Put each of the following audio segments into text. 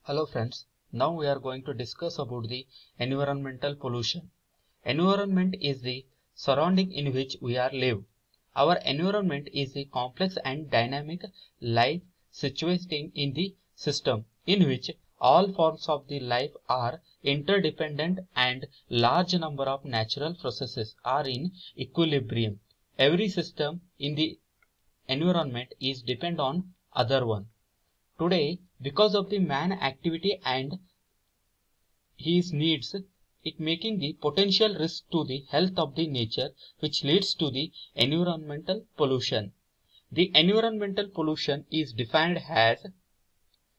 Hello friends, now we are going to discuss about the environmental pollution. Environment is the surrounding in which we are live. Our environment is a complex and dynamic life situating in the system in which all forms of the life are interdependent and large number of natural processes are in equilibrium. Every system in the environment is depend on other one. Today, because of the man activity and his needs, it making the potential risk to the health of the nature, which leads to the environmental pollution. The environmental pollution is defined as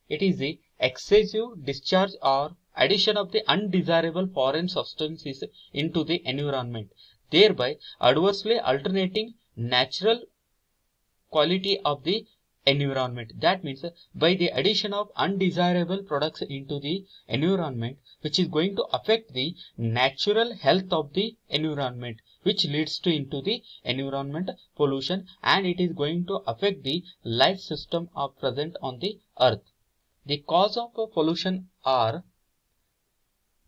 it is the excessive discharge or addition of the undesirable foreign substances into the environment, thereby adversely alternating natural quality of the environment. That means by the addition of undesirable products into the environment, which is going to affect the natural health of the environment, which leads to into the environment pollution, and it is going to affect the life system of present on the earth. The cause of pollution are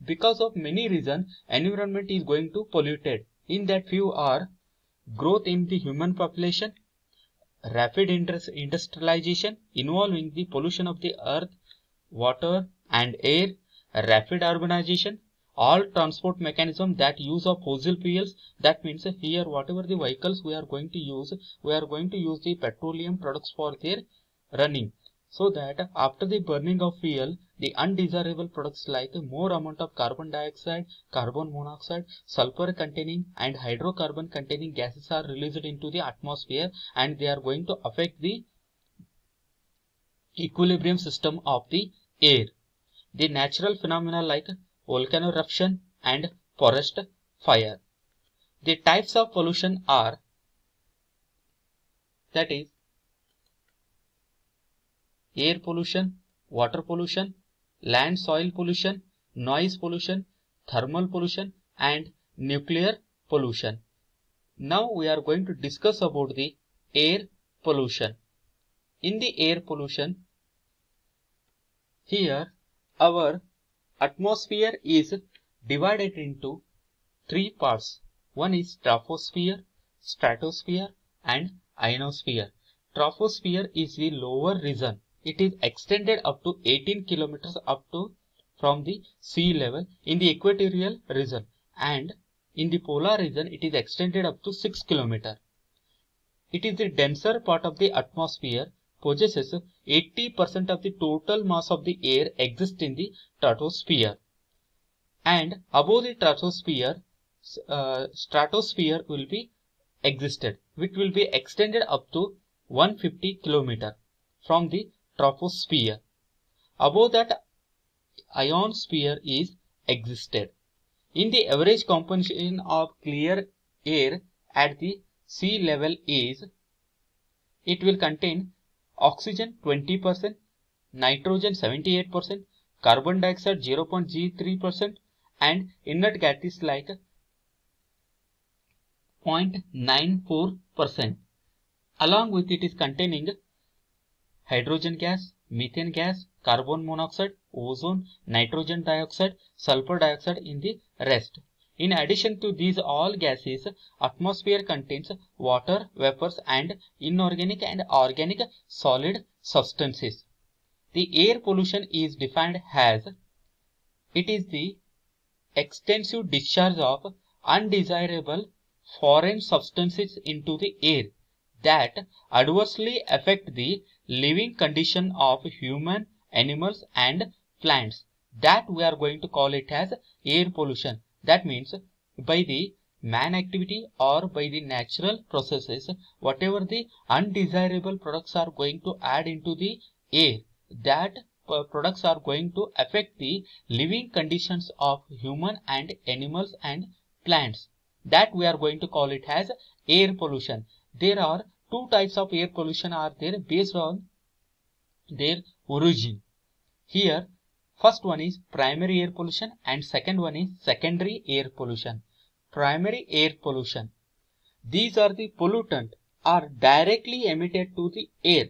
because of many reasons environment is going to polluted. In that few are growth in the human population, rapid industrialization involving the pollution of the earth, water and air, rapid urbanization, all transport mechanism that use of fossil fuels. That means here whatever the vehicles we are going to use the petroleum products for their running, so that after the burning of fuel, the undesirable products like more amount of carbon dioxide, carbon monoxide, sulfur containing and hydrocarbon containing gases are released into the atmosphere, and they are going to affect the equilibrium system of the air. The natural phenomena like volcano eruption and forest fire. The types of pollution are, that is, air pollution, water pollution, land soil pollution, noise pollution, thermal pollution and nuclear pollution. Now we are going to discuss about the air pollution. In the air pollution, here our atmosphere is divided into three parts. One is troposphere, stratosphere and ionosphere. Troposphere is the lower region. It is extended up to 18 kilometers up to from the sea level in the equatorial region, and in the polar region it is extended up to 6 kilometers. It is the denser part of the atmosphere, possesses 80% of the total mass of the air exists in the stratosphere, and above the stratosphere will be existed, which will be extended up to 150 kilometers from the troposphere. Above that, ionosphere is existed. In the average composition of clear air at the sea level is, it will contain oxygen 20%, nitrogen 78%, carbon dioxide 0.03% and inert gases like 0.94%. Along with it is containing hydrogen gas, methane gas, carbon monoxide, ozone, nitrogen dioxide, sulfur dioxide in the rest. In addition to these all gases, atmosphere contains water, vapors and inorganic and organic solid substances. The air pollution is defined as, it is the extensive discharge of undesirable foreign substances into the air that adversely affect the living condition of human, animals and plants. That we are going to call it as air pollution. That means by the man activity or by the natural processes, whatever the undesirable products are going to add into the air, that products are going to affect the living conditions of human and animals and plants. That we are going to call it as air pollution. There are two types of air pollution are there based on their origin. Here, first one is primary air pollution and second one is secondary air pollution. Primary air pollution. These are the pollutant are directly emitted to the air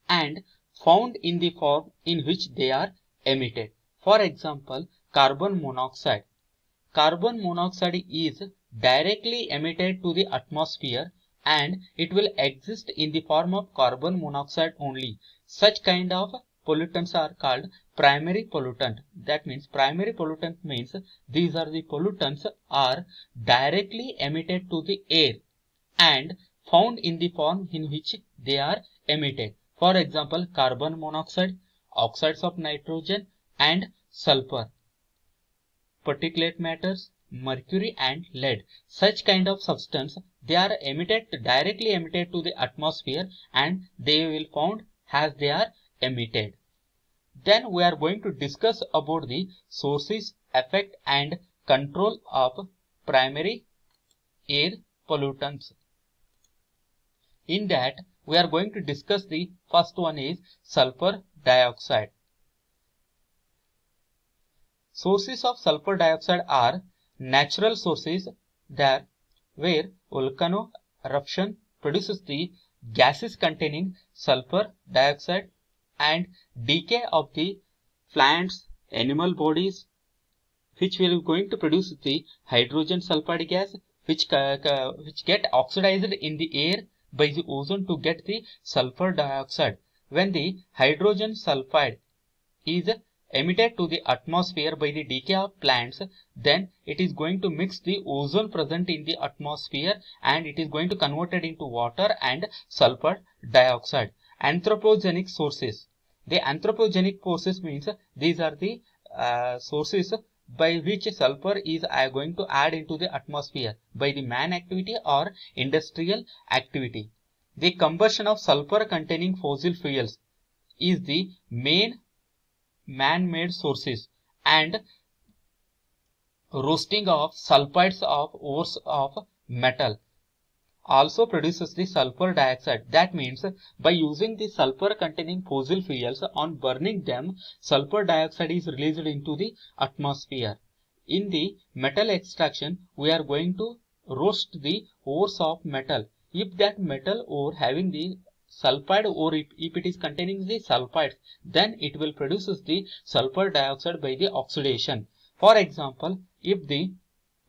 and found in the form in which they are emitted. For example, carbon monoxide. Carbon monoxide is directly emitted to the atmosphere and it will exist in the form of carbon monoxide only. Such kind of pollutants are called primary pollutant. That means primary pollutant means these are the pollutants are directly emitted to the air and found in the form in which they are emitted. For example, carbon monoxide, oxides of nitrogen and sulfur, particulate matters, mercury and lead. Such kind of substance, they are directly emitted to the atmosphere and they will found as they are emitted. Then we are going to discuss about the sources, effect and control of primary air pollutants. In that, we are going to discuss the first one is sulfur dioxide. Sources of sulfur dioxide are natural sources that where volcano eruption produces the gases containing sulfur dioxide and decay of the plants, animal bodies, which will going to produce the hydrogen sulfide gas, which get oxidized in the air by the ozone to get the sulfur dioxide. When the hydrogen sulfide is emitted to the atmosphere by the decay of plants, then it is going to mix the ozone present in the atmosphere and it is going to convert it into water and sulfur dioxide. Anthropogenic sources. The anthropogenic sources means these are the sources by which sulfur is going to add into the atmosphere by the man activity or industrial activity. The combustion of sulfur containing fossil fuels is the main man-made sources, and roasting of sulfides of ores of metal also produces the sulfur dioxide. That means by using the sulfur containing fossil fuels, on burning them, sulfur dioxide is released into the atmosphere. In the metal extraction, we are going to roast the ores of metal. If that metal ore having the sulfide, or if it is containing the sulfides, then it will produce the sulfur dioxide by the oxidation. For example, if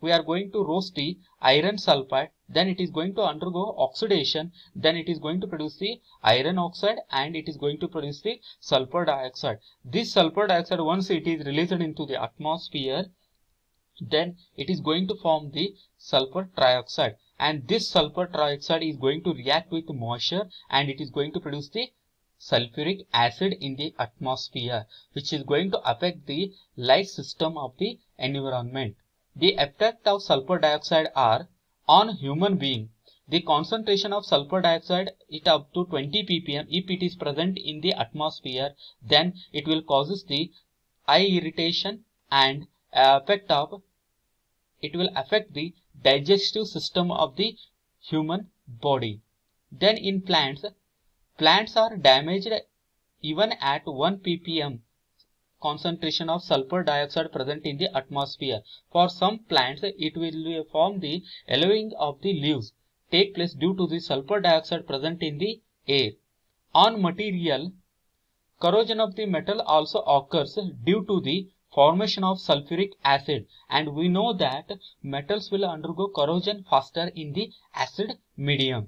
we are going to roast the iron sulfide, then it is going to undergo oxidation, then it is going to produce the iron oxide and it is going to produce the sulfur dioxide. This sulfur dioxide, once it is released into the atmosphere, then it is going to form the sulfur trioxide, and this sulfur trioxide is going to react with moisture and it is going to produce the sulfuric acid in the atmosphere, which is going to affect the light system of the environment. The effect of sulfur dioxide are on human being. The concentration of sulfur dioxide is up to 20 ppm. If it is present in the atmosphere, then it will causes the eye irritation and it will affect the digestive system of the human body. Then in plants are damaged even at 1 ppm concentration of sulfur dioxide present in the atmosphere. For some plants, it will form the yellowing of the leaves take place due to the sulfur dioxide present in the air. On material, corrosion of the metal also occurs due to the formation of sulfuric acid, and we know that metals will undergo corrosion faster in the acid medium.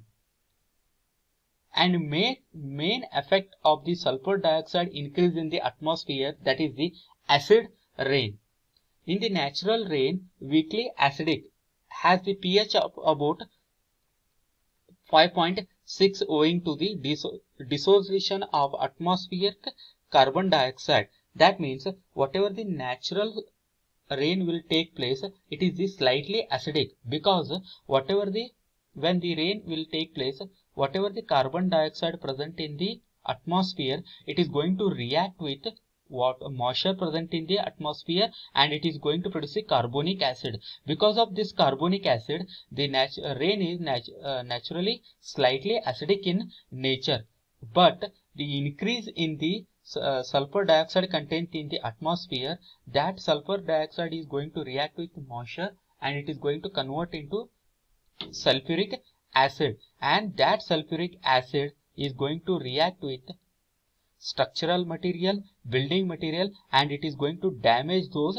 And main effect of the sulfur dioxide increase in the atmosphere, that is the acid rain. In the natural rain, weakly acidic, has the pH of about 5.6 owing to the dissociation of atmospheric carbon dioxide. That means whatever the natural rain will take place, it is the slightly acidic, because when the rain will take place, whatever the carbon dioxide present in the atmosphere, it is going to react with what moisture present in the atmosphere and it is going to produce a carbonic acid. Because of this carbonic acid, the rain is naturally slightly acidic in nature, but the increase in the sulfur dioxide content in the atmosphere, that sulfur dioxide is going to react with moisture and it is going to convert into sulfuric acid, and that sulfuric acid is going to react with structural material, building material, and it is going to damage those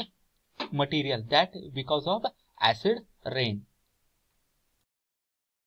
material that because of acid rain.